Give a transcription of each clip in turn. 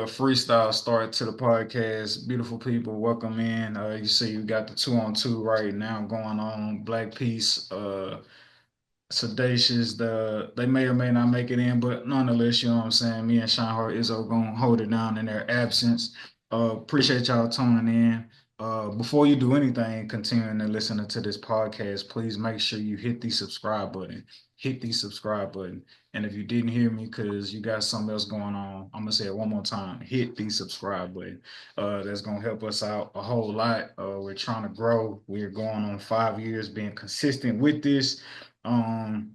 freestyle start to the podcast. Beautiful people, welcome in. You see, you got the 2-on-2 right now going on. Black Peace, Sedacious. They may or may not make it in, but nonetheless, you know what I'm saying. Me and Sean Izzo gonna hold it down in their absence. Appreciate y'all tuning in. Before you do anything, continuing to listen to this podcast, please make sure you hit the subscribe button. Hit the subscribe button. And if you didn't hear me because you got something else going on, I'm gonna say it one more time. Hit the subscribe button. That's gonna help us out a whole lot. We're trying to grow. We're going on 5 years being consistent with this. Um,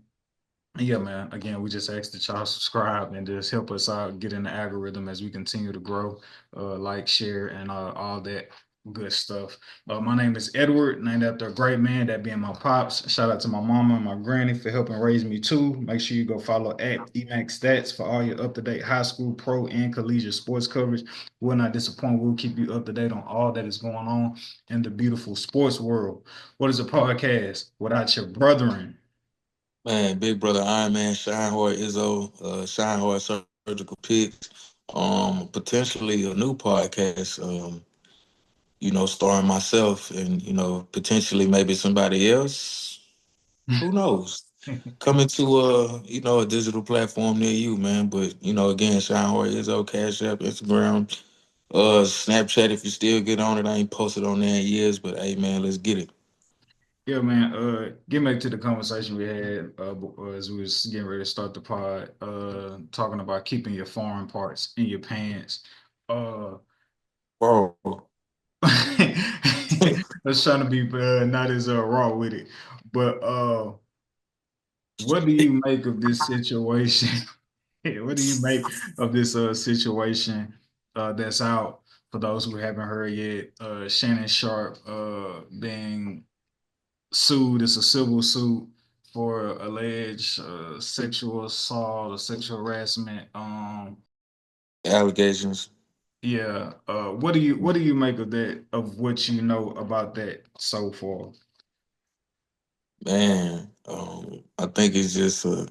yeah, man. Again, we just ask that y'all subscribe and just help us out, get in the algorithm as we continue to grow, like, share, and all that good stuff. My name is Edward, named after a great man, that being my pops. Shout out to my mama and my granny for helping raise me too. Make sure you go follow at EMAX Stats for all your up-to-date high school, pro, and collegiate sports coverage. We'll not disappoint. We'll keep you up to date on all that is going on in the beautiful sports world. What is a podcast without your brethren? Man, Big Brother Iron Man, Shine Hard Izzo, Shine Hard Surgical Picks, potentially a new podcast, starring myself and, potentially maybe somebody else. Who knows? Coming to a digital platform near you, man. But, again, Shine Hard Izzo, Cash App, Instagram, Snapchat if you still get on it. I ain't posted on there in years, but hey man, let's get it. Yeah, man. Getting back to the conversation we had as we was getting ready to start the pod, talking about keeping your foreign parts in your pants. Uh, Bro. let's trying to be not as raw with it, but what do you make of this situation? What do you make of this situation that's out for those who haven't heard yet? Shannon Sharp being sued. It's a civil suit for alleged sexual assault or sexual harassment. Allegations. Yeah. What do you make of that? Of what you know about that so far? Man, I think it's a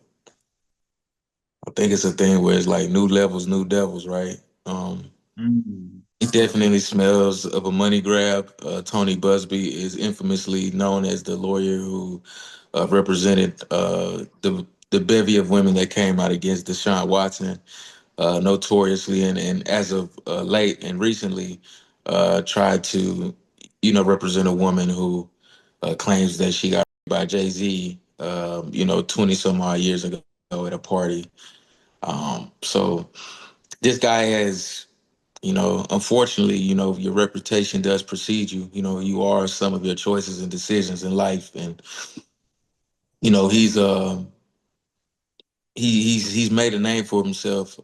thing where it's like new levels, new devils, right? Mm. It definitely smells of a money grab. Tony Busby is infamously known as the lawyer who represented the bevy of women that came out against Deshaun Watson, notoriously, and as of late and recently, tried to, represent a woman who claims that she got by Jay Z, 20 some odd years ago at a party. So this guy has, unfortunately, your reputation does precede you. You are some of your choices and decisions in life, and he's he's made a name for himself.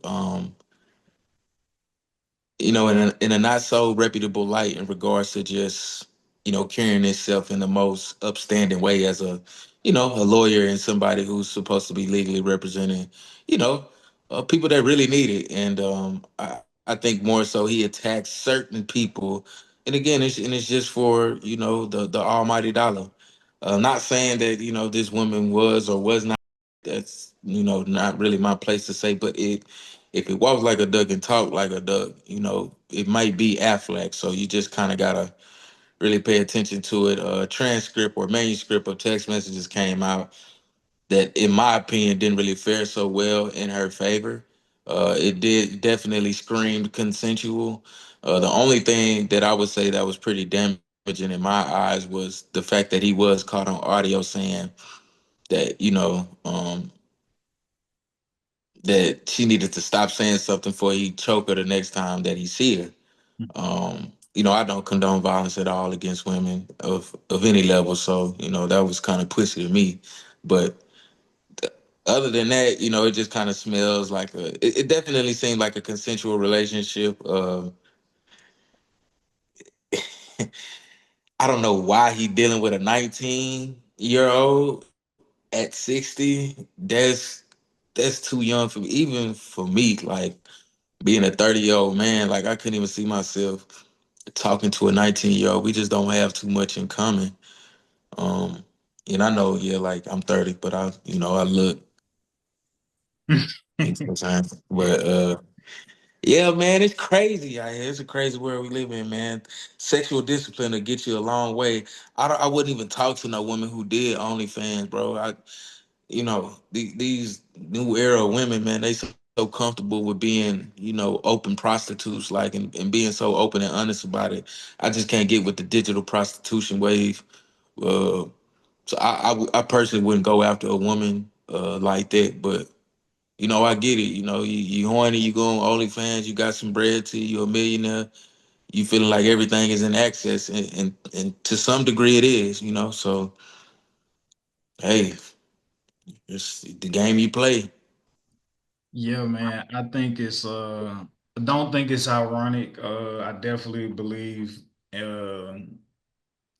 In a not so reputable light in regards to just, carrying himself in the most upstanding way as a lawyer and somebody who's supposed to be legally representing, you know, people that really need it. And I think more so he attacks certain people. And again, it's just for, the almighty dollar. Not saying that, this woman was or was not. That's, not really my place to say, but if it walks like a duck and talk like a duck, it might be Affleck. So you just kind of gotta really pay attention to it. A transcript or manuscript of text messages came out that, in my opinion, didn't really fare so well in her favor. It did definitely screamed consensual. The only thing that I would say that was pretty damaging in my eyes was the fact that he was caught on audio saying that, that she needed to stop saying something before he choke her the next time that he see her. I don't condone violence at all against women of any level, so that was kind of pussy to me. But other than that, it just kind of smells like it definitely seemed like a consensual relationship. I don't know why he dealing with a 19-year-old at 60. That's too young for me, even for me. Like being a 30-year-old man, like I couldn't even see myself talking to a 19-year-old. We just don't have too much in common. Um, and I know, yeah, like I'm 30, but I look, you know what I'm saying? But Yeah, man, it's crazy out here. It's a crazy world we live in, man. Sexual discipline will get you a long way. I wouldn't even talk to no woman who did OnlyFans, bro. These new era women, man, they so comfortable with being, open prostitutes, like, and being so open and honest about it. I just can't get with the digital prostitution wave. Uh, so I personally wouldn't go after a woman like that, but I get it. You horny, you go on OnlyFans, you got some bread to you, you're a millionaire. You feeling like everything is in access, and to some degree it is. So hey, it's the game you play. Yeah, man. I think it's I don't think it's ironic. I definitely believe uh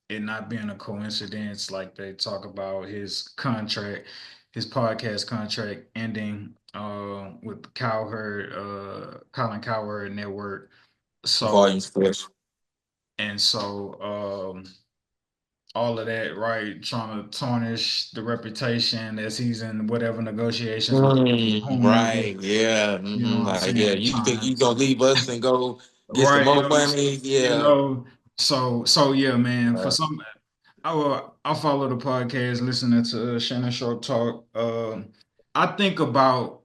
it not being a coincidence, like they talk about his contract, his podcast contract ending with Cowherd, Colin Cowherd Network. So Volume sports. and so all of that, right? Trying to tarnish the reputation as he's in whatever negotiations with whomever, Right, yeah, you know what I'm like yeah. saying? You think Trying you gonna leave us and go get some right, more money? you Yeah, know. So yeah, man. For right. some, I follow the podcast, listening to Shannon Sharp talk. I think about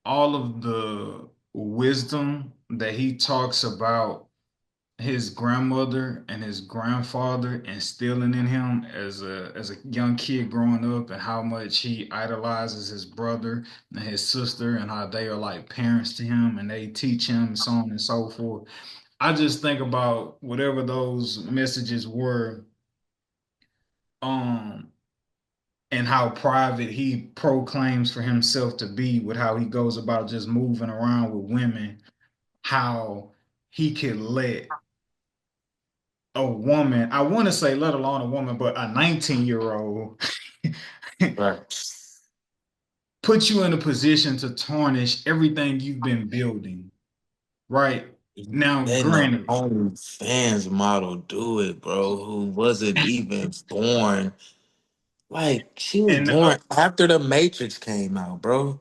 all of the wisdom that he talks about his grandmother and his grandfather instilling in him as a young kid growing up, and how much he idolizes his brother and his sister, and how they are like parents to him and they teach him, and so on and so forth. I just think about whatever those messages were, um, and how private he proclaims for himself to be, with how he goes about just moving around with women, how he could let a woman, I want to say let alone a woman, but a 19-year-old Right. put you in a position to tarnish everything you've been building, right? Now, Letting the granted, OnlyFans model do it, bro, who wasn't even born. Like, she was and born after the Matrix came out, bro.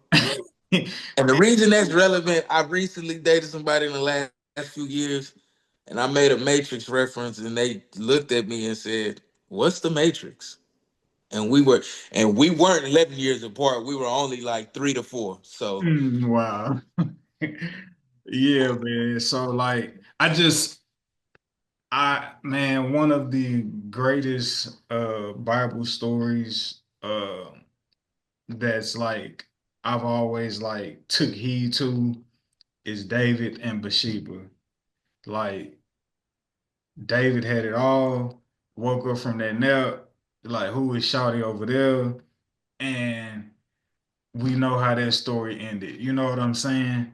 And the reason that's relevant, I recently dated somebody in the last few years, and I made a Matrix reference, and they looked at me and said, "What's the Matrix?" And we weren't 11 years apart. We were only like 3 to 4. So wow. Yeah, man. So like man, one of the greatest Bible stories that's like I've always like took heed to is David and Bathsheba. Like David had it all, woke up from that nap, like who is Shouty over there? And we know how that story ended. You know what I'm saying?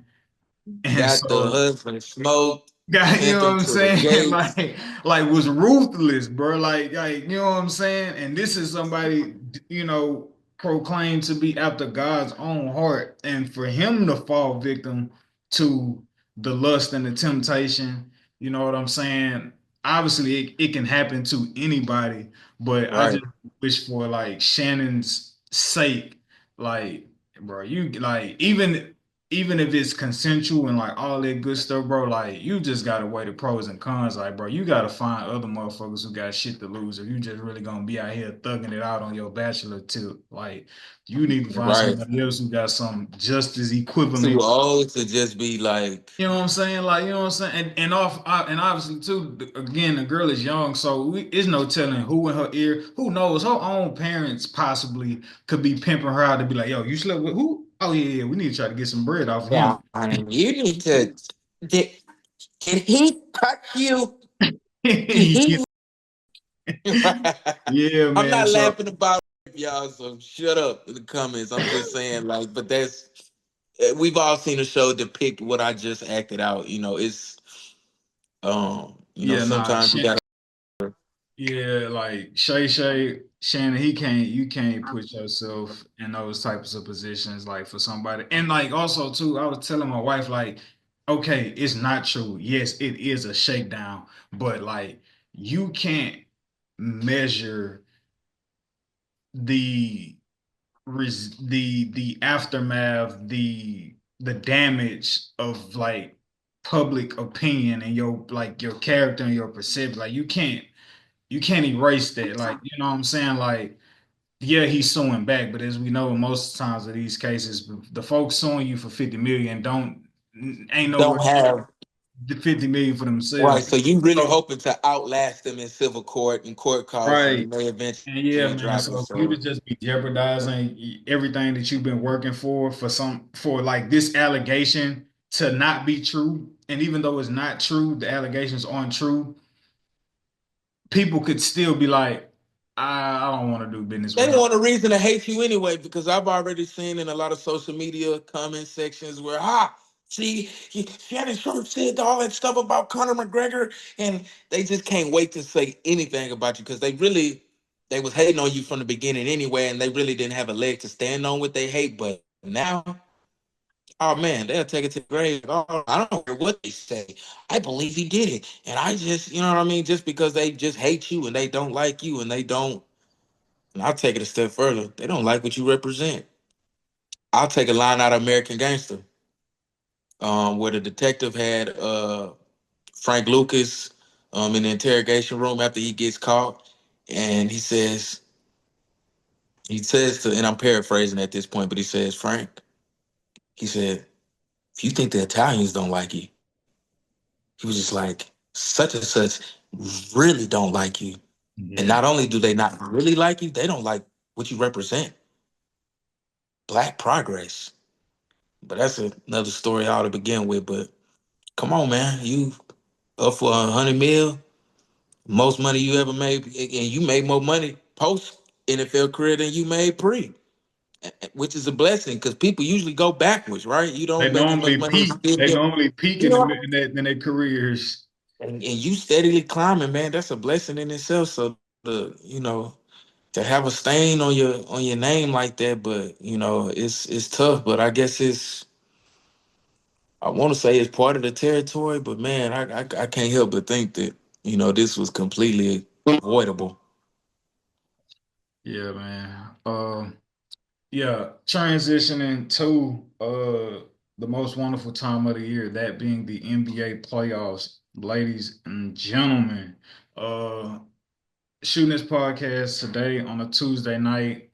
And got the so husband smoked, got, you sent know what him I'm to the saying? gates. Like was ruthless, bro. You know what I'm saying? And this is somebody, proclaimed to be after God's own heart. And for him to fall victim to the lust and the temptation, you know what I'm saying? Obviously it can happen to anybody, but I Right, just wish for like Shannon's sake, like, bro, you like even if it's consensual and like all that good stuff, bro, like you just gotta weigh the pros and cons. Like, bro, you gotta find other motherfuckers who got shit to lose, or you just really gonna be out here thugging it out on your bachelor tip. Like, you need to find right. somebody else who got some just as Too equivalent. old to just be like, You know what I'm saying? Like, you know what I'm saying? And obviously too, again, the girl is young, so it's no telling who in her ear. Who knows? Her own parents possibly could be pimping her out to be like, "Yo, you slept with who? Oh yeah, yeah. We need to try to get some bread off of him." "Nah, you need to. Did, did he touch you? Did he?" Yeah, I'm man. not So laughing about it, y'all. So shut up in the comments. I'm just saying, like, but that's we've all seen a show depict what I just acted out. It's yeah, nah, sometimes you gotta. yeah, like Shannon, you can't put yourself in those types of positions, like for somebody. And like also too, I was telling my wife, like, okay, it's not true. Yes, it is a shakedown, but like you can't measure the the aftermath, the damage of like public opinion and your like your character and your perception. Like you can't erase that. Like, you know what I'm saying? Like, yeah, he's suing back, but as we know, most times of these cases, the folks suing you for 50 million don't ain't nowhere Don't have the 50 million for themselves. right. So you really So, hoping to outlast them in civil court and court costs, and right. you may And yeah, eventually man. drop So it. if you So would just be jeopardizing everything that you've been working for like this allegation to not be true, and even though it's not true, the allegations aren't true, people could still be like, I don't want to do business they with him. want a reason to hate you anyway, because I've already seen in a lot of social media comment sections where, see, Shannon Sharp said all that stuff about Conor McGregor, and they just can't wait to say anything about you because they was hating on you from the beginning anyway, and they really didn't have a leg to stand on with they hate. But now, oh man, they'll take it to the grave. Oh, I don't care what they say. I believe he did it, and I just, you know what I mean, just because they just hate you and they don't like you and they don't. And I'll take it a step further. They don't like what you represent. I'll take a line out of American Gangster, where the detective had Frank Lucas in the interrogation room after he gets caught, and he says to, and I'm paraphrasing at this point, but he says, Frank, he said, if you think the Italians don't like you, he was just like, such and such really don't like you. And Yeah. not only do they not really like you, they don't like what you represent. Black progress. But that's another story all to begin with. But come on, man, you up for 100 mil, most money you ever made, and you made more money post NFL career than you made pre, which is a blessing because people usually go backwards, right? You They don't make as much normally money as peak. you They did, normally peak you in the know, mid- in their careers. and you steadily climbing, man. That's a blessing in itself. So to have a stain on your name like that, but it's tough. But I guess I want to say it's part of the territory, but man, I can't help but think that this was completely avoidable. Yeah, man. Yeah, transitioning to the most wonderful time of the year, that being the NBA playoffs, ladies and gentlemen. Uh, shooting this podcast today on a Tuesday night.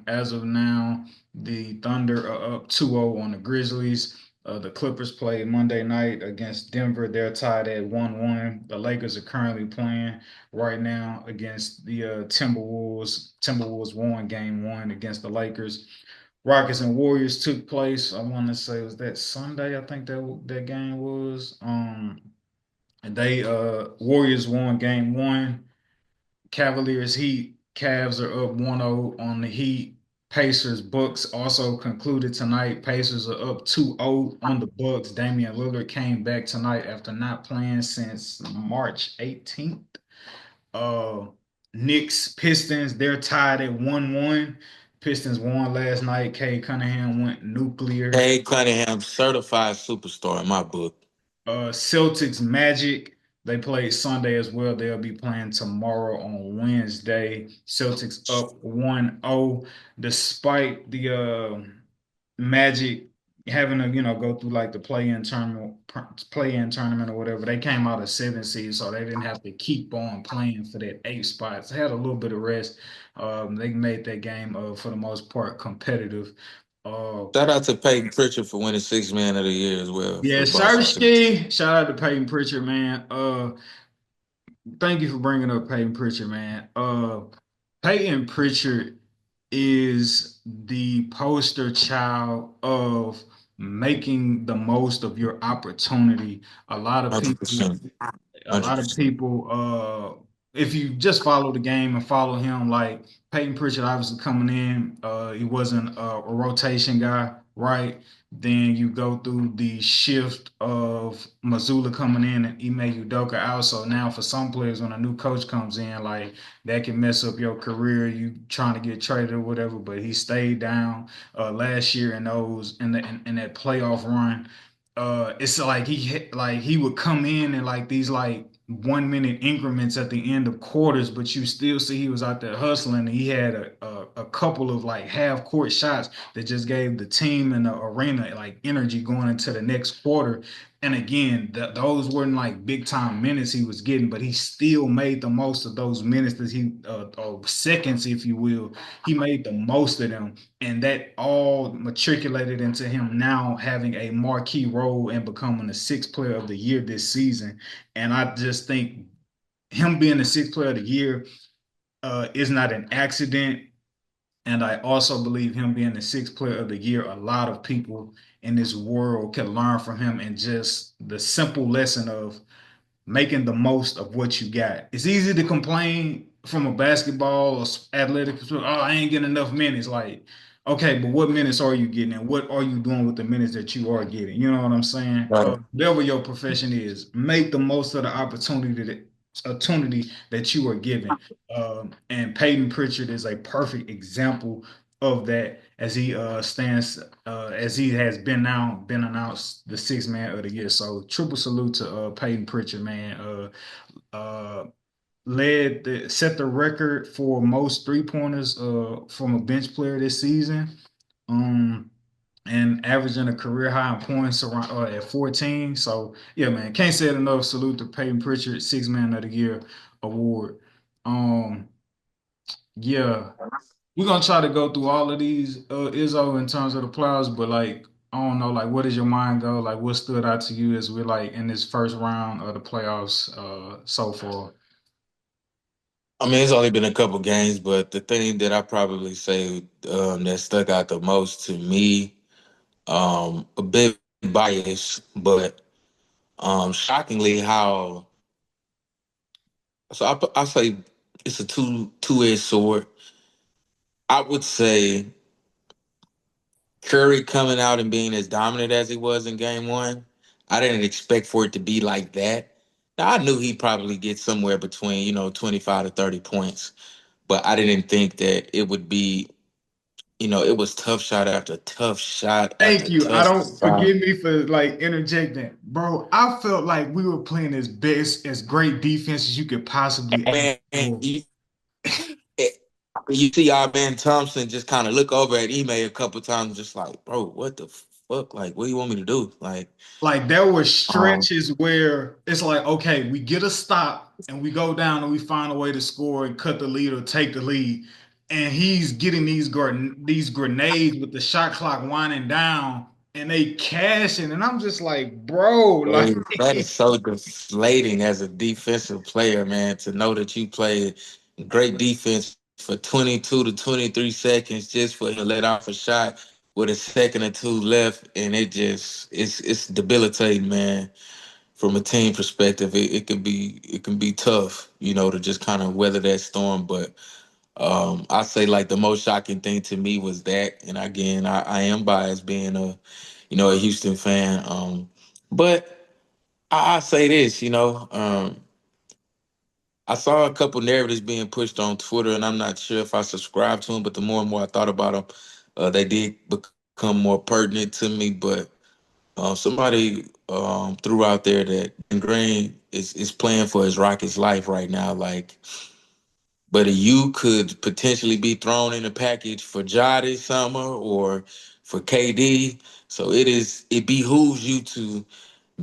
As of now, the Thunder are up 2-0 on the Grizzlies. The Clippers played Monday night against Denver. They're tied at 1-1. The Lakers are currently playing right now against the Timberwolves. Timberwolves won game one against the Lakers. Rockets and Warriors took place. I want to say was that Sunday. I think that game was. And they Warriors won game one. Cavaliers Heat. Cavs are up 1-0 on the Heat. Pacers Bucks also concluded tonight. Pacers are up 2-0 on the Bucks. Damian Lillard came back tonight after not playing since March 18th. Uh Knicks Pistons, they're tied at 1-1. Pistons won last night. Cade Cunningham went nuclear. Hey, Cunningham, certified superstar in my book. Celtics Magic, they played Sunday as well. They'll be playing tomorrow on Wednesday. Celtics up 1-0, despite the Magic having to, go through like the play-in tournament or whatever. They came out of 7 seed, so they didn't have to keep on playing for that 8 spots. They had a little bit of rest. They made that game for the most part competitive. Uh, Shout out to Peyton Pritchard for winning six man of the year as well for yeah, the Boston. Sersky. Shout out to Peyton Pritchard, man. Thank you for bringing up Peyton Pritchard, man. Peyton Pritchard is the poster child of making the most of your opportunity. A lot of people 100%. a lot of 100%. people, if you just follow the game and follow him, like Peyton Pritchard, obviously coming in, he wasn't a rotation guy, right? Then you go through the shift of Mazzulla coming in and Ime Udoka out. So now for some players, when a new coach comes in, like that can mess up your career. You trying to get traded or whatever, but he stayed down last year in those in that playoff run. It's like he would come in like these like 1 minute increments at the end of quarters, but you still see he was out there hustling. He had a couple of like half court shots that just gave the team and the arena like energy going into the next quarter. And again, those weren't like big time minutes he was getting, but he still made the most of those minutes that or seconds, if you will. He made the most of them. And that all matriculated into him now having a marquee role and becoming the sixth player of the year this season. And I just think him being the sixth player of the year is not an accident. And I also believe him being the sixth player of the year, a lot of people in this world can learn from him and just the simple lesson of making the most of what you got. It's easy to complain from a basketball or athletic perspective. Oh, I ain't getting enough minutes. Like, okay, but what minutes are you getting, and what are you doing with the minutes that you are getting? You know what I'm saying? Right. Whatever your profession is, make the most of the opportunity that you are given. And Peyton Pritchard is a perfect example of that as he stands as he has been announced the sixth man of the year. So triple salute to Peyton Pritchard, man. Set the record for most 3 pointers from a bench player this season. Um and averaging a career high in points around at 14. So yeah, man, can't say it enough. Salute to Peyton Pritchard, six man of the year award. Um yeah, we're gonna try to go through all of these Izzo in terms of the playoffs, but like I don't know, like what does your mind go? Like what stood out to you as we're like in this first round of the playoffs so far? I mean, it's only been a couple games, but the thing that I probably say that stuck out the most to me, a bit biased, but shockingly how. So I say it's a two-edged sword. I would say Curry coming out and being as dominant as he was in game one, I didn't expect for it to be like that. Now, I knew he'd probably get somewhere between, 25 to 30 points, but I didn't think that it would be, it was tough shot after tough shot Thank after you. I tough don't shot. forgive me for like interjecting, bro. I felt like we were playing as best as great defense as you could possibly ask Man, for. it- you see our man Thompson just kind of look over at Ime a couple times, just like, bro, what the fuck? Like, what do you want me to do? Like, Like there were um, stretches where it's like, okay, we get a stop and we go down and we find a way to score and cut the lead or take the lead. And he's getting these grenades with the shot clock winding down and they cashing. And I'm just like, bro, like that is so deflating as a defensive player, man, to know that you played great defense for 22 to 23 seconds just for him to let off a shot with a second or two left, and it's debilitating, man. From a team perspective, it can be tough, to just kind of weather that storm. But I say like the most shocking thing to me was that, and again, I am biased being a Houston fan. But I say this, I saw a couple narratives being pushed on Twitter, and I'm not sure if I subscribe to them. But the more and more I thought about them, they did become more pertinent to me. But somebody threw out there that Green is playing for his Rockets life right now. Like, but you could potentially be thrown in a package for Ja this summer or for KD. So it behooves you to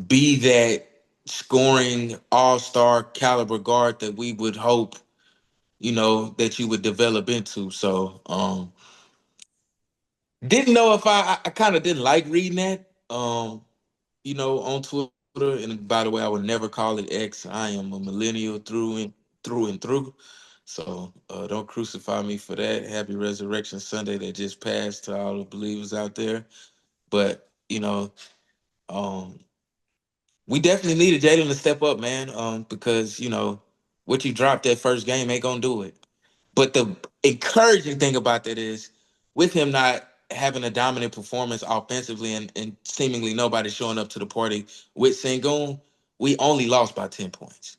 be that scoring all-star caliber guard that we would hope, that you would develop into. So didn't know if I kind of didn't like reading that, on Twitter. And by the way, I would never call it X. I am a millennial through and through. So don't crucify me for that. Happy Resurrection Sunday that just passed to all the believers out there. But, um, we definitely needed Jalen to step up, man. Because what you dropped that first game ain't gonna do it. But the encouraging thing about that is, with him not having a dominant performance offensively and seemingly nobody showing up to the party with Sengun, we only lost by 10 points,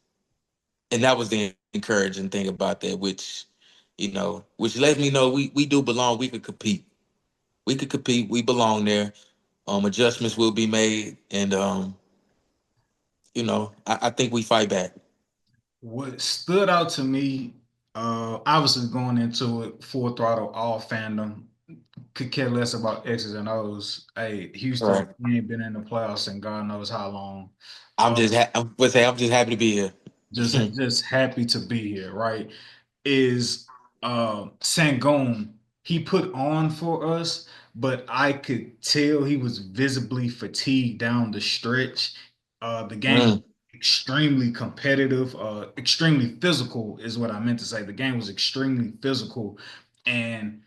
and that was the encouraging thing about that. Which let me know we do belong. We could compete. We could compete. We belong there. Adjustments will be made, and I think we fight back. what stood out to me, obviously going into it full throttle all fandom. could care less about X's and O's. Hey, Houston, Right. we ain't been in the playoffs in God knows how long. I'm Uh, just I'm gonna say I'm just happy to be here. just happy to be here, right? Is Sangoon, he put on for us, but I could tell he was visibly fatigued down the stretch. The game was Mm. extremely competitive, extremely physical is what I meant to say. The game was extremely physical, and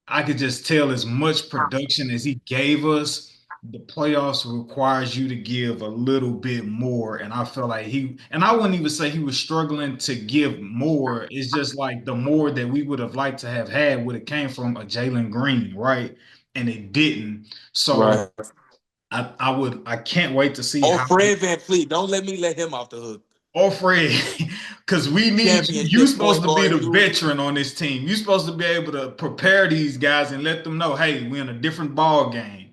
I could just tell as much production as he gave us, the playoffs requires you to give a little bit more. And I felt like and I wouldn't even say he was struggling to give more. It's just like the more that we would have liked to have had would have came from a Jalen Green, right? And it didn't. So Right. I can't wait to see Oh, how Fred Van Fleet, don't let me let him off the hook. or Fred, because we need you. You Championship supposed point to be guard, the you. veteran on this team. You supposed to be able to prepare these guys and let them know, hey, we're in a different ball game.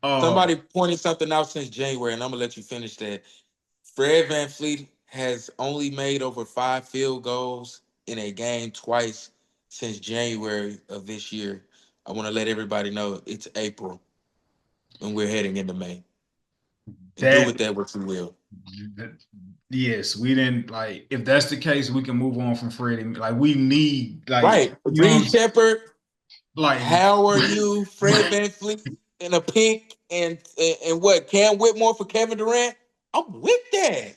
Uh, Somebody pointed something out since January, and I'm gonna let you finish that. Fred Van Fleet has only made over 5 field goals in a game twice since January of this year. I want to let everybody know it's April and we're heading into May. And do that with that what you will. yes, we didn't like. If that's the case, we can move on from Freddie. Like we need, like Right. you know, Reed Shepard, like how are you? Fred Van Fleet in a pink and what? Cam Whitmore for Kevin Durant? I'm with that.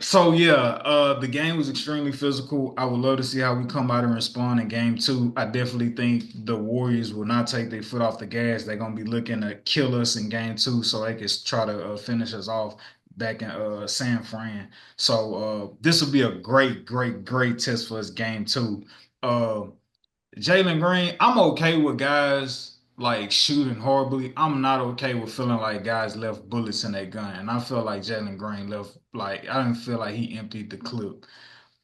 So yeah, the game was extremely physical. I would love to see how we come out and respond in game two. I definitely think the Warriors will not take their foot off the gas. They're gonna be looking to kill us in game two so they can try to finish us off back in San Fran. So this will be a great, great, great test for us game two. Uh, Jalen Green, I'm okay with guys like shooting horribly. I'm not okay with feeling like guys left bullets in their gun. And I feel like Jalen Green left like I didn't feel like he emptied the clip.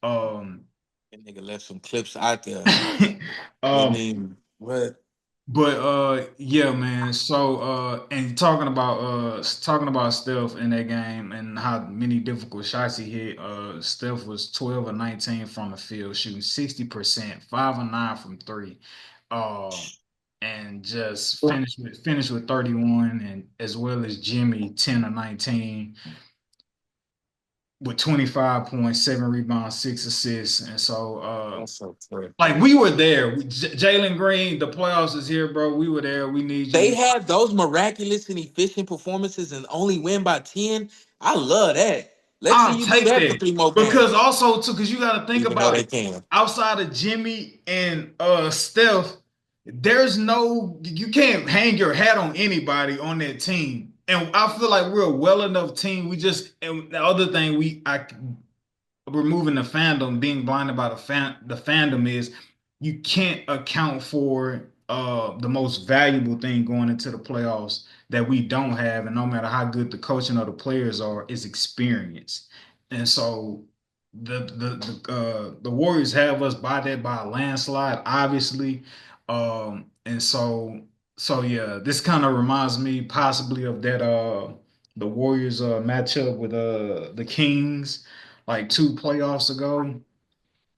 Um That nigga left some clips out there. I um mean, what? but yeah man, so and talking about Steph in that game and how many difficult shots he hit, Steph was 12 or 19 from the field, shooting 60%, 5 or 9 from three. Um and just finish with 31, and as well as Jimmy 10 or 19 with 25 points, 7 rebounds, 6 assists. And so That's so fair. like we were there. Jalen Green, the playoffs is here, bro. We were there. We need They you. have those miraculous and efficient performances and only win by 10. I love that. Let's see I'll you do take that for that. 3 more Because games, also too, because you gotta think even though about they it. can. Outside of Jimmy and Steph, there's no you can't hang your hat on anybody on that team. And I feel like we're a well enough team. We just and the other thing I removing the fandom, being blinded by the fandom is you can't account for the most valuable thing going into the playoffs that we don't have, and no matter how good the coaching or the players are, is experience. And so the Warriors have us by that by a landslide, obviously. And so yeah, this kind of reminds me possibly of that the Warriors matchup with the Kings like two playoffs ago.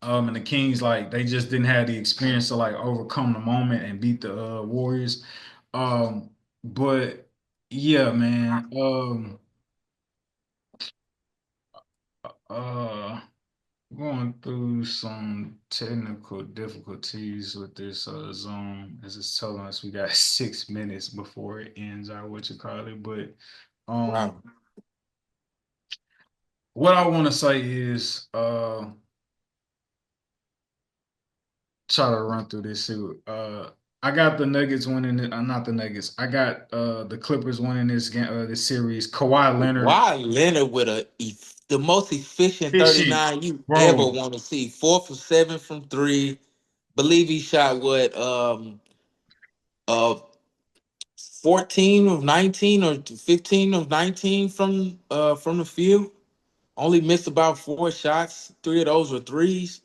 And the Kings like they just didn't have the experience to like overcome the moment and beat the Warriors. Um, but yeah, man. Uh, Going through some technical difficulties with this Zoom as it's telling us we got 6 minutes before it ends or what you call it. But um, Wow. what I want to say is try to run through this too. I got the Nuggets winning it. Not the Nuggets. I got the Clippers winning this game, this series. Kawhi Leonard, Why Leonard with the most efficient fishing, 39 you ever bro. want to see? 4 for 7 from three. Believe he shot what? Uh 14 of 19 or 15 of 19 from the field. Only missed about 4 shots. 3 of those were threes.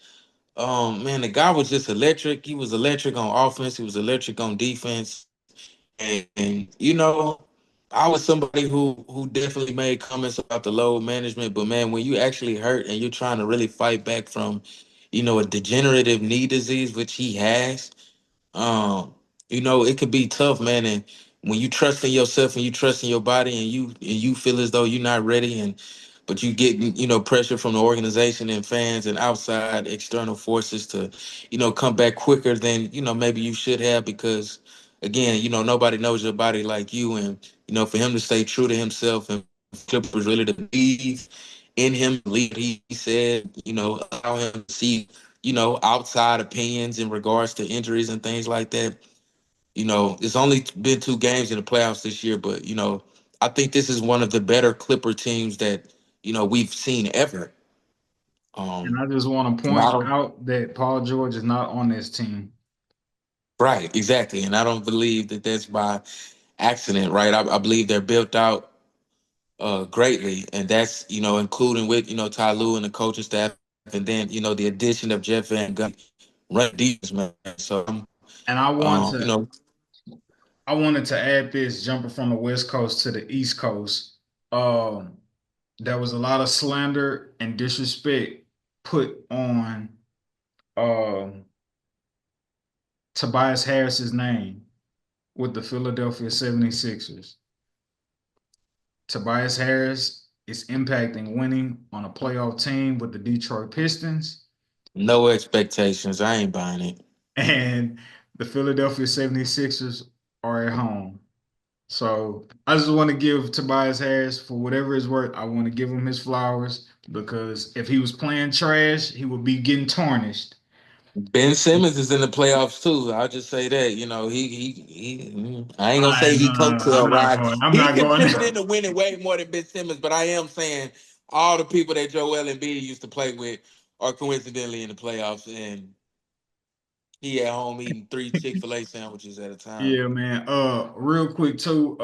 Man, the guy was just electric. He was electric on offense. He was electric on defense. And I was somebody who definitely made comments about the load management. But man, when you actually hurt and you're trying to really fight back from, a degenerative knee disease, which he has, Um, it could be tough, man. And when you trust in yourself and you trust in your body and you feel as though you're not ready and but you get pressure from the organization and fans and outside external forces to, come back quicker than, maybe you should have because again, nobody knows your body like you and for him to stay true to himself and Clippers really to believe in him, believe what he said, allow him to see outside opinions in regards to injuries and things like that. It's only been two games in the playoffs this year, but I think this is one of the better Clipper teams that we've seen ever. And Um, I just want to and I point don't out that Paul George is not on this team. right, exactly, and I don't believe that that's by accident, right? I believe they're built out greatly, and that's including with Ty Lue and the coaching staff, and then the addition of Jeff Van Gundy, run defense, man. So And I want you to know, I wanted to add this jumping from the West Coast to the East Coast. Um, there was a lot of slander and disrespect put on um, Tobias Harris's name with the Philadelphia 76ers. Tobias Harris is impacting winning on a playoff team with the Detroit Pistons, no expectations. I ain't buying it. and the Philadelphia 76ers are at home. So I just want to give Tobias Harris, for whatever it's worth, I want to give him his flowers because if he was playing trash, he would be getting tarnished. Ben Simmons is in the playoffs too. I'll just say that. I ain't gonna I say no, he no, no, I'm coattail not ride. going. I'm He not going. contributed to winning way more than Ben Simmons, but I am saying all the people that Joel Embiid used to play with are coincidentally in the playoffs, and he at home eating three Chick-fil-A sandwiches at a time. Yeah, man. Real quick too.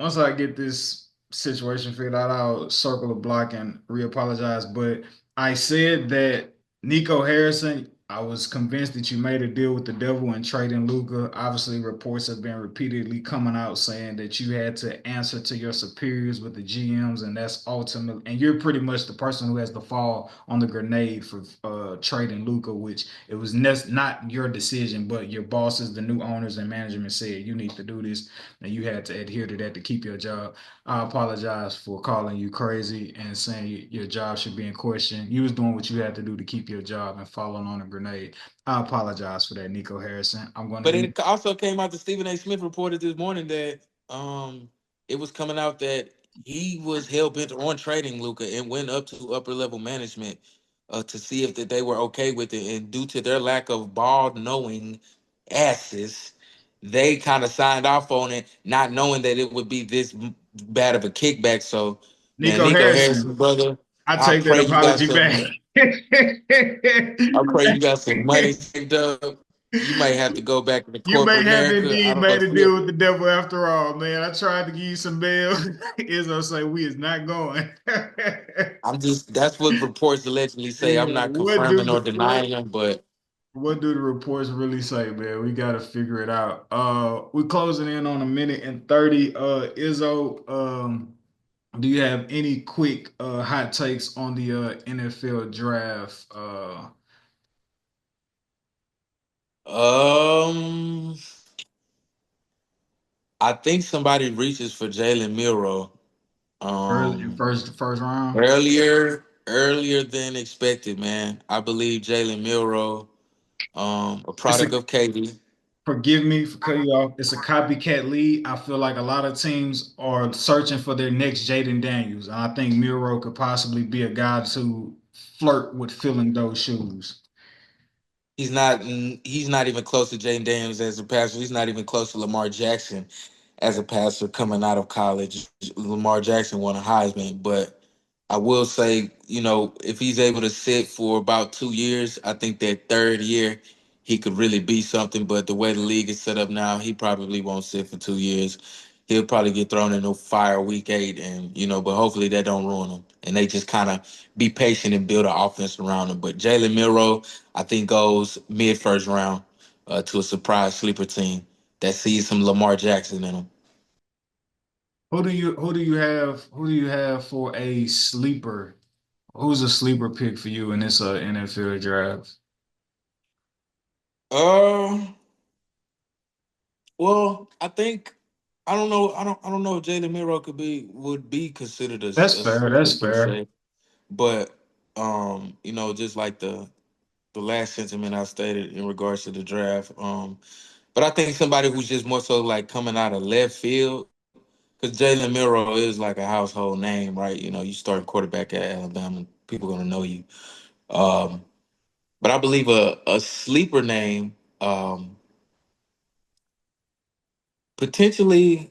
Once I get this situation figured out, I'll circle the block and re-apologize. But I said that Nico Harrison, I was convinced that you made a deal with the devil and trading Luca. Obviously, reports have been repeatedly coming out saying that you had to answer to your superiors with the GMs, and that's ultimately, and you're pretty much the person who has the fall on the grenade for trading Luca, which it was not your decision, but your bosses, the new owners and management said you need to do this and you had to adhere to that to keep your job. I apologize for calling you crazy and saying your job should be in question. You was doing what you had to do to keep your job and falling on a grenade. I apologize for that, Nico Harrison. I'm going to But give it also came out that Stephen A. Smith reported this morning that it was coming out that he was hell bent on trading Luca and went up to upper level management to see if that they were okay with it. And due to their lack of ball knowing asses, they kind of signed off on it, not knowing that it would be this bad of a kickback. So, man, Nico Nico Harrison, Harrison. brother, I I take that pray you got apology back. some. I pray you got some money saved up. You might have to go back into You may corporate have America. I indeed don't know. made a See, deal with the devil after all, man. I tried to give you some bail. Izzo say we is not going. I'm just that's what reports allegedly say. Yeah, I'm not confirming or denying them, but what do the reports really say, man? We gotta figure it out. We're closing in on a minute and 30. Izzo, do you have any quick hot takes on the NFL draft? um, I think somebody reaches for Jalen Miro Early, um first round. earlier than expected, man. I believe Jalen Miro, a It's a product of Katie. Forgive me for cutting you off. It's a copycat league. I feel like a lot of teams are searching for their next Jaden Daniels, and I think Miro could possibly be a guy to flirt with filling those shoes. He's not even close to Jane Daniels as a passer. He's not even close to Lamar Jackson as a passer coming out of college. Lamar Jackson won a Heisman, but I will say, if he's able to sit for about 2 years, I think that third year he could really be something. But the way the league is set up now, he probably won't sit for 2 years. He'll probably get thrown in the fire week 8, and but hopefully that don't ruin him. And they just kind of be patient and build an offense around him. But Jalen Milroe, I think goes mid first round to a surprise sleeper team that sees some Lamar Jackson in him. Who do you have for a sleeper? Who's a sleeper pick for you in this NFL draft? Uh, well, I think I don't know. I don't know if Jalen Miro would be considered That's a fair. sleeper That's per fair. se, but just like the last sentiment I stated in regards to the draft. But I think somebody who's just more so like coming out of left field, because Jalen Miro is like a household name, right? You know, you start quarterback at Alabama, people gonna know you. Um, but I believe a sleeper name, potentially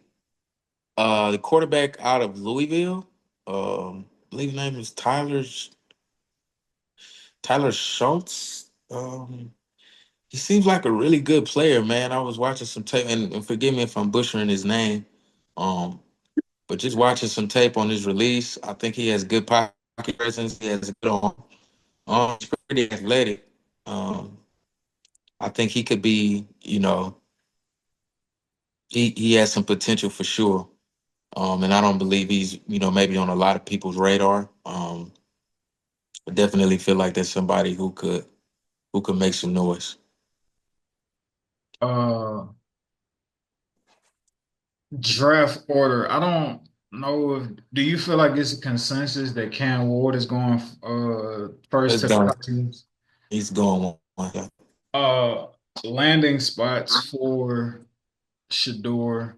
the quarterback out of Louisville. I believe his name is Tyler Schultz. He seems like a really good player, man. I was watching some tape, and forgive me if I'm butchering his name. Um, but just watching some tape on his release, I think he has good pocket presence. He has a good arm. He's pretty athletic. Um, I think he could be, he has some potential for sure. And I don't believe he's, maybe on a lot of people's radar. I definitely feel like there's somebody who could make some noise. Uh, Draft order. I don't know if do you feel like it's a consensus that Cam Ward is going first Let's to the done. Titans? He's going one. Yeah. Uh, Landing spots for Shador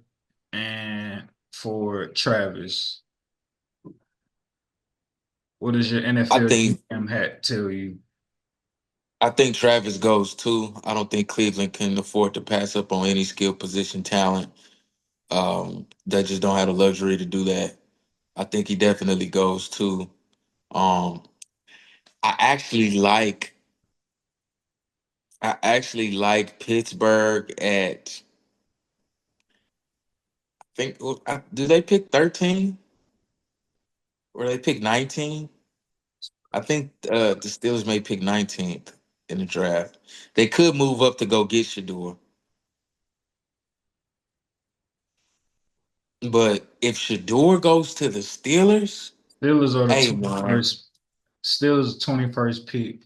and for Travis. What does your I NFL think GM hat tell you? I think Travis goes too. I don't think Cleveland can afford to pass up on any skill position talent. They just don't have the luxury to do that. I think he definitely goes too. Um, I actually like I actually like Pittsburgh at I think do they pick 13 or they pick 19? I think the Steelers may pick 19th in the draft. They could move up to go get Shador, but if Shador goes to the Steelers, Steelers are the hey twenty man, first. Steelers 21st pick.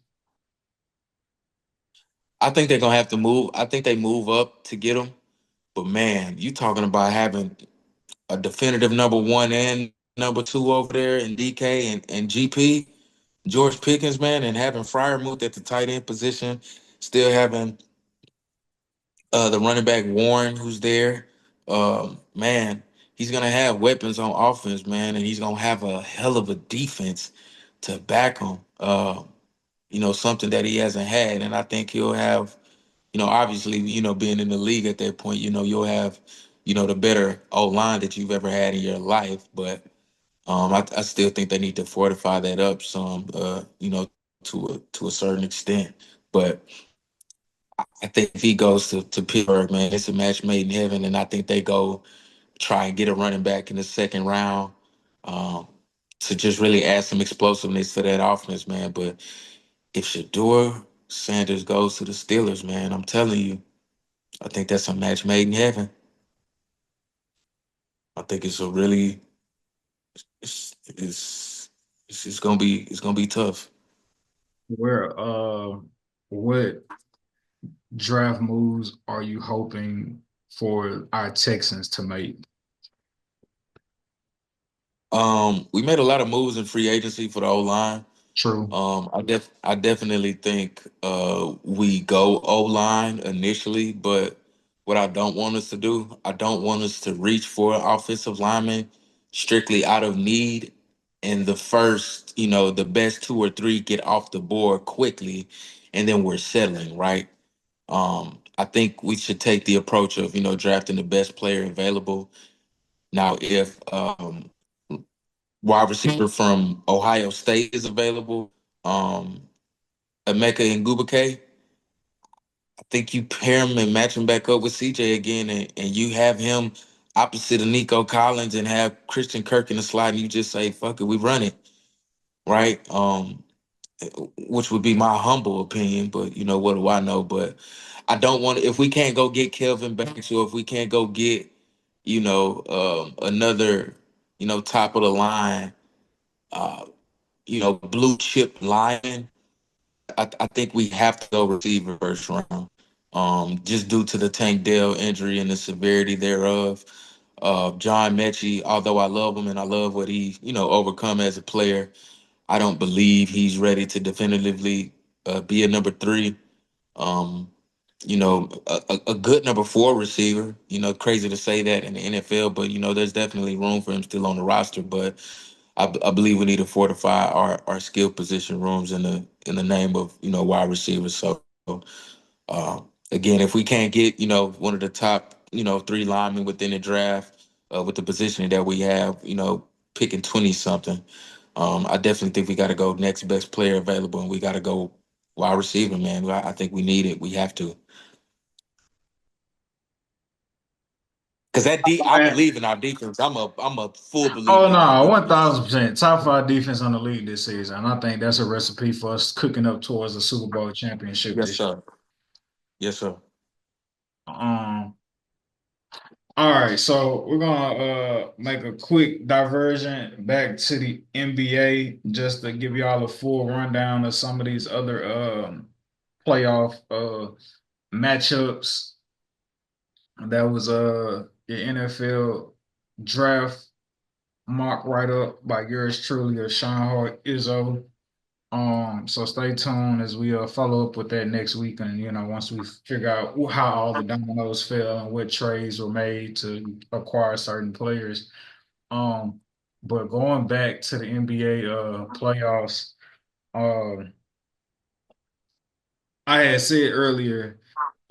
I think they're gonna have to move. I think they move up to get him. But man, you talking about having a definitive number one and number two over there in DK and GP, George Pickens, man, and having Fryer moved at the tight end position, still having the running back Warren who's there. Man, he's gonna have weapons on offense, man, and he's gonna have a hell of a defense to back him. Something that he hasn't had, and I think he'll have. Obviously, being in the league at that point, you'll have, the better O line that you've ever had in your life. But I still think they need to fortify that up some, to a certain extent. But I think if he goes to Pittsburgh, man, it's a match made in heaven, and I think they go try and get a running back in the second round, um, to just really add some explosiveness to that offense, man. But if Shador Sanders goes to the Steelers, man, I'm telling you. I think that's a match made in heaven. I think it's a really it's gonna be tough. Where what draft moves are you hoping for our Texans to make? We made a lot of moves in free agency for the O line. True. I definitely think we go O line initially, but what I don't want us to do, I don't want us to reach for an offensive lineman strictly out of need. And the first, the best two or three get off the board quickly, and then we're settling, right? I think we should take the approach of drafting the best player available. Now, if wide receiver from Ohio State is available, um, Emeka and Gubake, I think you pair him and match him back up with CJ again, and you have him opposite of Nico Collins and have Christian Kirk in the slot, and you just say, "Fuck it, we run it," right? Which would be my humble opinion, but what do I know? But I don't want if we can't go get Kelvin Banks or if we can't go get another top of the line uh, blue chip lineman. I think we have to go receiver first round. just due to the Tank Dell injury and the severity thereof. John Mechie, although I love him and I love what he, overcome as a player, I don't believe he's ready to definitively be a number three. Um, a good number four receiver. Crazy to say that in the NFL, but there's definitely room for him still on the roster. But I believe we need to fortify our skill position rooms in the name of wide receivers. So again, if we can't get one of the top three linemen within the draft with the positioning that we have, picking 20 something, I definitely think we got to go next best player available, and we got to go wide receiver, man. I think we need it. We have to. Because I Man, believe in our defense. I'm a full oh believer in our no, defense. 1,000%. Top five defense on the league this season. I think that's a recipe for us cooking up towards the Super Bowl championship Yes, this year. sir. Yes, sir. Um, all right, so we're gonna make a quick diversion back to the NBA just to give y'all a full rundown of some of these other playoff matchups. That was the NFL draft mock write up by yours truly, Sean Hart Izzo. So stay tuned as we follow up with that next week, and once we figure out how all the dominoes fell and what trades were made to acquire certain players. Um, but going back to the NBA playoffs, um, I had said earlier,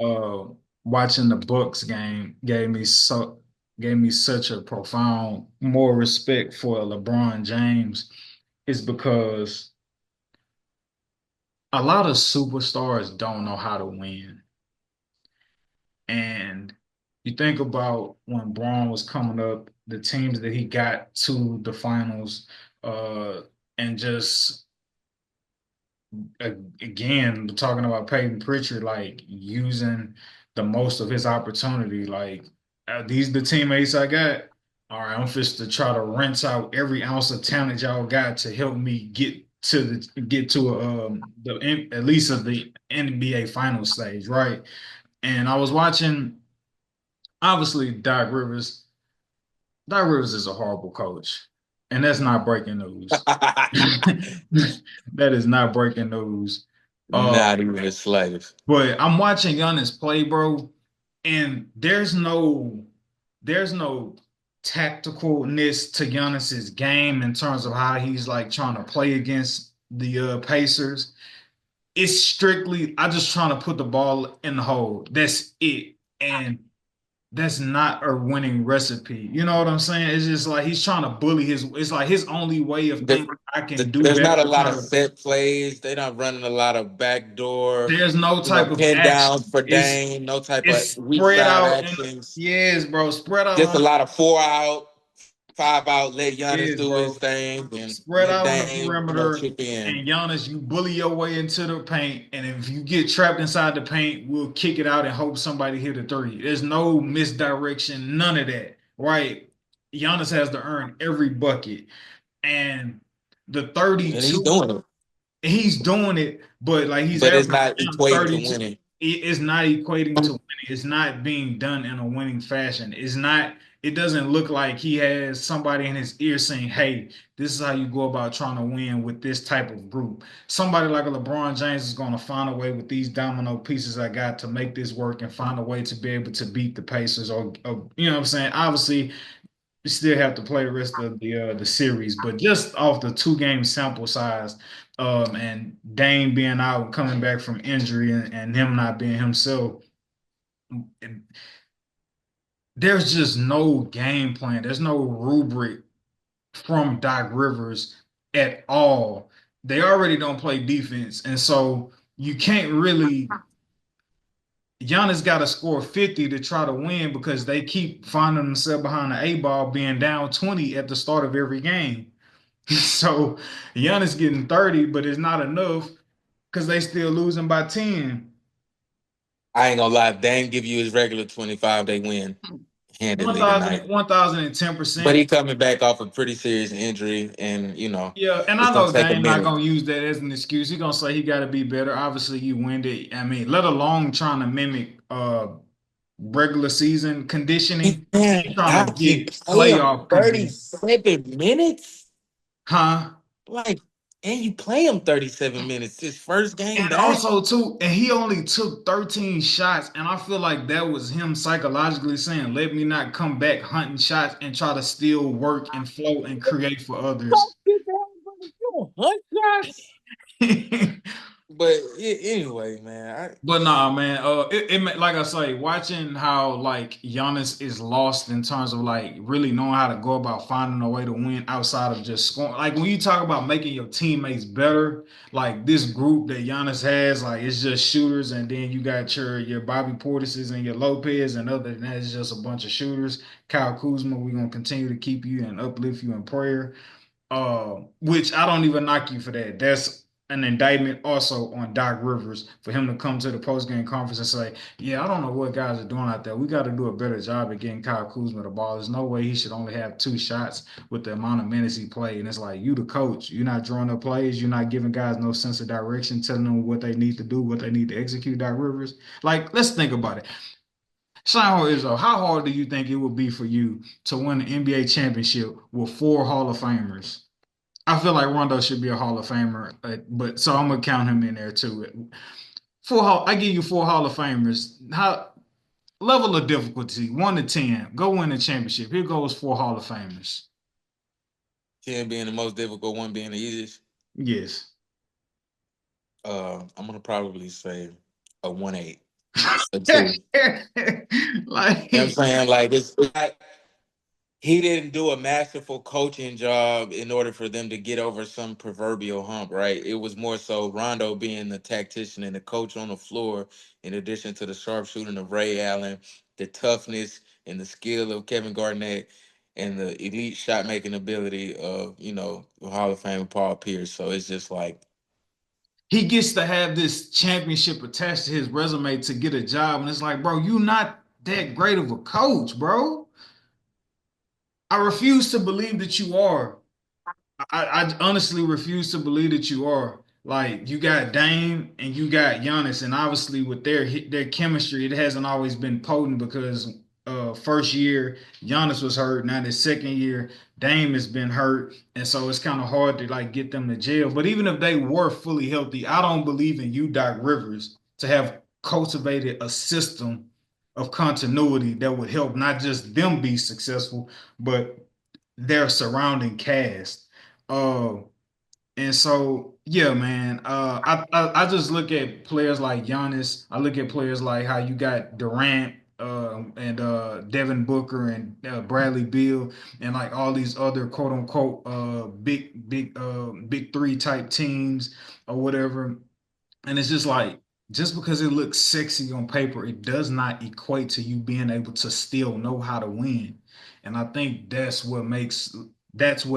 uh, watching the Bucks game gave me such a profound more respect for LeBron James, is because a lot of superstars don't know how to win. And you think about when Braun was coming up, the teams that he got to the finals, uh, and just again talking about Peyton Pritchard, like using the most of his opportunity. Like these the teammates I got. All right, I'm just to try to rinse out every ounce of talent y'all got to help me get to at least of the NBA final stage, right? And I was watching, obviously, Doc Rivers. Doc Rivers is a horrible coach, and that's not breaking news. That is not breaking news. Uh, Not even a slave. but I'm watching Giannis play, bro, and there's no tacticalness to Giannis's game in terms of how he's like trying to play against the Pacers. It's strictly I just trying to put the ball in the hole. That's it. And that's not a winning recipe. You know what I'm saying? It's just like he's trying to bully it's like his only way of There- thinking I can do There's better. not a lot of set plays. They're not running a lot of backdoor, There's no type of pin downs action. for It's Dame. No type of it's weak spread side out and actions. yes, bro, spread out Just a on lot of 4 out, 5 out. Let Giannis yes, do his bro. thing, and Spread let out on the Dame, perimeter, chip in. and Giannis, you bully your way into the paint, and if you get trapped inside the paint, we'll kick it out and hope somebody hit a three. There's no misdirection, none of that, right? Giannis has to earn every bucket, and the And he's 32 doing it, he's doing it, but like he's but it's averaging not equating to 32. winning. It's not equating to winning. It's not being done in a winning fashion. It doesn't look like he has somebody in his ear saying, hey, this is how you go about trying to win with this type of group. Somebody like a LeBron James is going to find a way with these domino pieces I got to make this work and find a way to be able to beat the Pacers or you know what I'm saying? Obviously, you still have to play the rest of the series, but just off the 2 game sample size, and Dame being out and coming back from injury and him not being himself, there's just no game plan. There's no rubric from Doc Rivers at all. They already don't play defense, and so you can't really. Giannis got to score 50 to try to win because they keep finding themselves behind the A ball, being down 20 at the start of every game. So Giannis getting 30, but it's not enough because they still losing by 10. I ain't gonna lie. If Dame give you his regular 25, they win. One handedly tonight. thousand, 1010 But percent he coming back off a pretty serious injury, and Yeah, and it's I gonna know take a Dane not minute. gonna use that as an excuse. He's gonna say he got to be better. Obviously, you win it. I mean, let alone trying to mimic regular season conditioning. He's Man, trying how to can you get play him playoff condition, 37 minutes? huh? Like, and you play him 37 minutes. His first game And back. also too, and he only took 13 shots, and I feel like that was him psychologically saying, "Let me not come back hunting shots and try to still work and flow and create for others." But anyway, man, But nah, man. Like I say, watching how like Giannis is lost in terms of like really knowing how to go about finding a way to win outside of just scoring. Like when you talk about making your teammates better, like this group that Giannis has, like it's just shooters, and then you got your Bobby Portises and your Lopez, and other than that, it's just a bunch of shooters. Kyle Kuzma, we're gonna continue to keep you and uplift you in prayer. Which I don't even knock you for that. That's an indictment also on Doc Rivers for him to come to the post game conference and say, "Yeah, I don't know what guys are doing out there. We got to do a better job at getting Kyle Kuzma the ball. There's no way he should only have 2 shots with the amount of minutes he played." And it's like you, the coach, you're not drawing up plays. You're not giving guys no sense of direction, telling them what they need to do, what they need to execute. Doc Rivers, like, let's think about it. Sean Izzo, how hard do you think it would be for you to win an NBA championship with 4 Hall of Famers? I feel like Rondo should be a Hall of Famer, but so I'm gonna count him in there too. I give you 4 Hall of Famers. How level of difficulty, 1 to 10. Go win the championship. Here goes 4 Hall of Famers. 10 being the most difficult, one being the easiest. Yes. I'm gonna probably say a 1-8, a two. You know what I'm Like saying? Like it's not, he didn't do a masterful coaching job in order for them to get over some proverbial hump, right? It was more so Rondo being the tactician and the coach on the floor, in addition to the sharpshooting of Ray Allen, the toughness and the skill of Kevin Garnett, and the elite shot making ability of, Hall of Fame Paul Pierce. So it's just like, he gets to have this championship attached to his resume to get a job, and it's like, bro, you not that great of a coach, bro. I refuse to believe that you are. I honestly refuse to believe that you are. Like you got Dame and you got Giannis, and obviously with their chemistry, it hasn't always been potent because first year Giannis was hurt, now the second year Dame has been hurt, and so it's kind of hard to like get them to jail. But even if they were fully healthy, I don't believe in you, Doc Rivers, to have cultivated a system of continuity that would help not just them be successful, but their surrounding cast. Uh, and so, yeah, man. I just look at players like Giannis. I look at players like how you got Durant and Devin Booker and Bradley Beal and like all these other quote unquote big three type teams or whatever. And it's just like, just because it looks sexy on paper, it does not equate to you being able to still know how to win. And I think that's what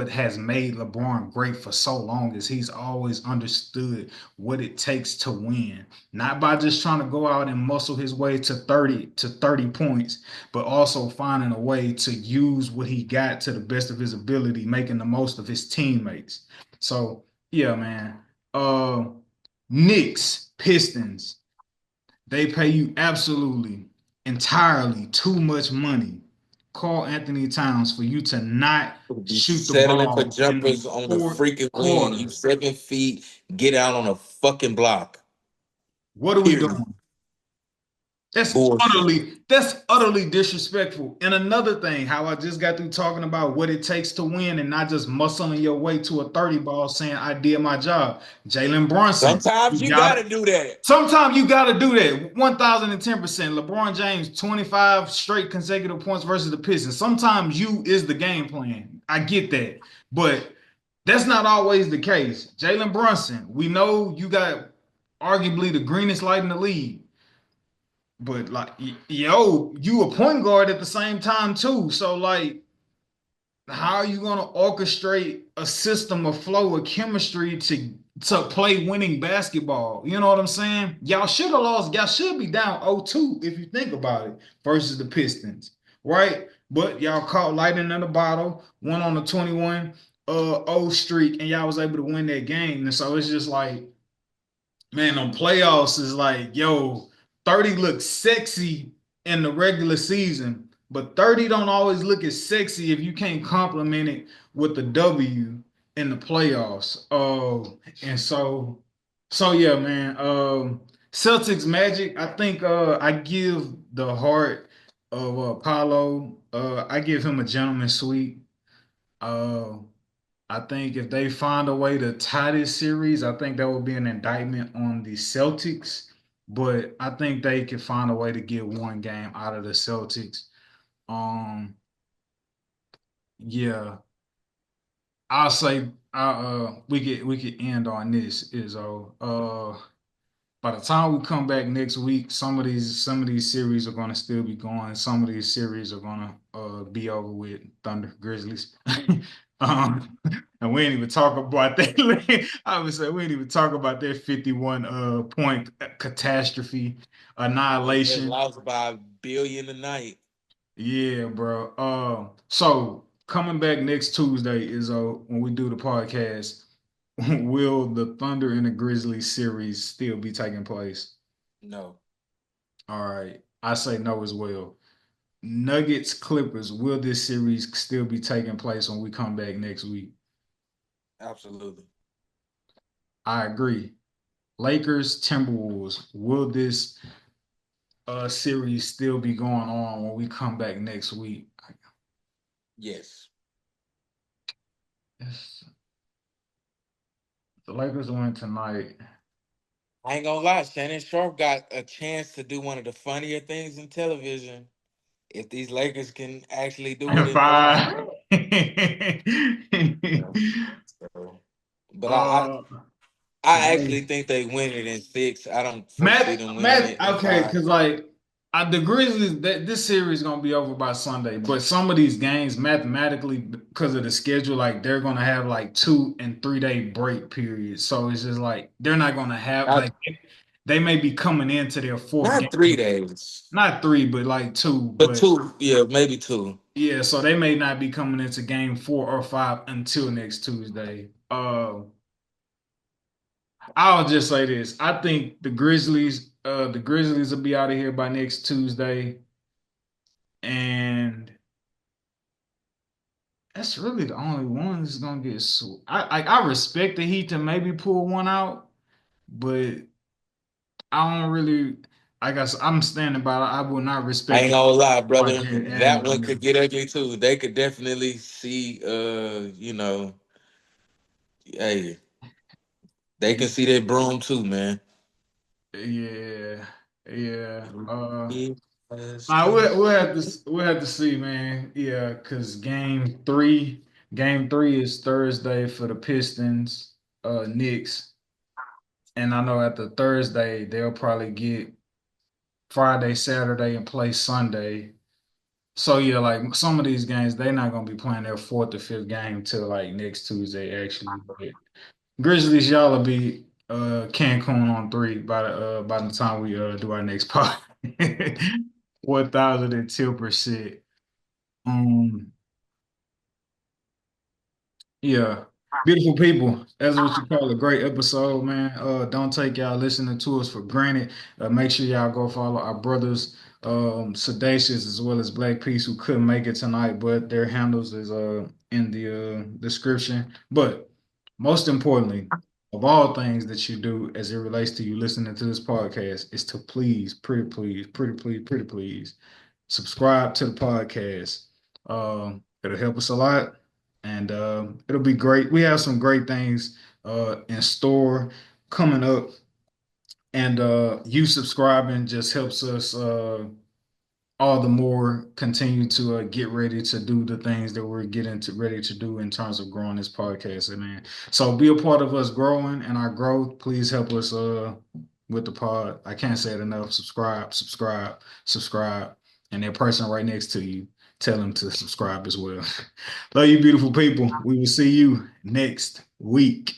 has made LeBron great for so long is he's always understood what it takes to win. Not by just trying to go out and muscle his way to 30 points, but also finding a way to use what he got to the best of his ability, making the most of his teammates. So, yeah, man. Knicks, Pistons, they pay you absolutely, entirely too much money. Call Anthony Towns for you to not be shoot the settling for ball in the jumpers on the fourth freaking wing. You quarter. 7 feet, get out on a fucking block. What are we Period. doing? That's Bullshit. utterly disrespectful. And another thing, how I just got through talking about what it takes to win and not just muscling your way to a 30 ball saying I did my job. Jalen Brunson, Sometimes you you got gotta do that. Sometimes you got to do that. 1,010%. LeBron James, 25 straight consecutive points versus the Pistons. Sometimes you is the game plan. I get that. But that's not always the case. Jalen Brunson, we know you got arguably the greenest light in the league. But like, yo, you a point guard at the same time too. So like, how are you gonna orchestrate a system of flow of chemistry to play winning basketball? You know what I'm saying? Y'all should have lost. Y'all should be down 0-2 if you think about it versus the Pistons. right? But y'all caught lightning in the bottle, went on a 21 0 streak, and y'all was able to win that game. And so it's just like, man, on playoffs is like, yo, 30 looks sexy in the regular season, but 30 don't always look as sexy if you can't complement it with the W in the playoffs. And so yeah, man. Celtics Magic, I think I give the heart of Paulo, I give him a gentleman sweep. Uh I think if they find a way to tie this series, I think that would be an indictment on the Celtics. But I think they can find a way to get one game out of the Celtics. Um, yeah, I'll say we could end on this is by the time we come back next week, some of these series are gonna still be going. Some of these series are gonna be over with Thunder Grizzlies. And we ain't even talk about that. I would say we ain't even talk about that 51 point catastrophe They just annihilation. lost by a billion tonight. Yeah, bro. So coming back next Tuesday is when we do the podcast. Will the Thunder and the Grizzlies series still be taking place? No, All right. I say no as well. Nuggets, Clippers, will this series still be taking place when we come back next week? absolutely. I agree. Lakers, Timberwolves, will this series still be going on when we come back next week? Yes. Yes. The Lakers win tonight. I ain't gonna lie, Shannon Sharp got a chance to do one of the funnier things in television. If these Lakers can actually do it And in Boston. five. Yeah. So, but uh, I hey. actually think they win it in six. I don't foresee them winning Matt, it in okay, five. because like the Grizzlies, this series is gonna be over by Sunday. But some of these games, mathematically, because of the schedule, like they're gonna have like 2 and 3 day break periods. So it's just like they're not gonna have Not like they may be coming into their fourth not three game, days, not three, but like two. but But two. Yeah, maybe two. yeah, so they may not be coming into game 4 or 5 until next Tuesday. I'll just say this. I think the Grizzlies will be out of here by next Tuesday. And that's really the only one that's gonna get I respect the Heat to maybe pull one out, but I don't really I guess I'm standing by it. I will not I respect ain't the gonna lie, like brother. that That one and could get ugly too. They could definitely see. Hey, they can see that broom too, man. yeah, yeah. Yes, Nah, we'll yes. have to see, man. Yeah, because game three is Thursday for the Pistons, Knicks, and I know after Thursday they'll probably get Friday, Saturday, and play Sunday. So yeah, like some of these games, they're not gonna be playing their fourth or fifth game till like next Tuesday, actually. But Grizzlies, y'all will be Cancun on 3 by the time we do our next pod. 1,002%. Um, yeah. Beautiful people. That's what you call a great episode, man. Don't take y'all listening to us for granted. Make sure y'all go follow our brothers, Sedacious as well as Black Peace, who couldn't make it tonight, but their handles is in the description. But most importantly, of all things that you do as it relates to you listening to this podcast, is to please, pretty please, pretty please, pretty please subscribe to the podcast. It'll help us a lot, and it'll be great. We have some great things in store coming up, and you subscribing just helps us all the more continue to get ready to do the things that we're getting to ready to do in terms of growing this podcast. And man, so be a part of us growing and our growth. Please help us with the pod. I can't say it enough. Subscribe, subscribe, subscribe. And that person right next to you, tell them to subscribe as well. Love you, beautiful people. We will see you next week.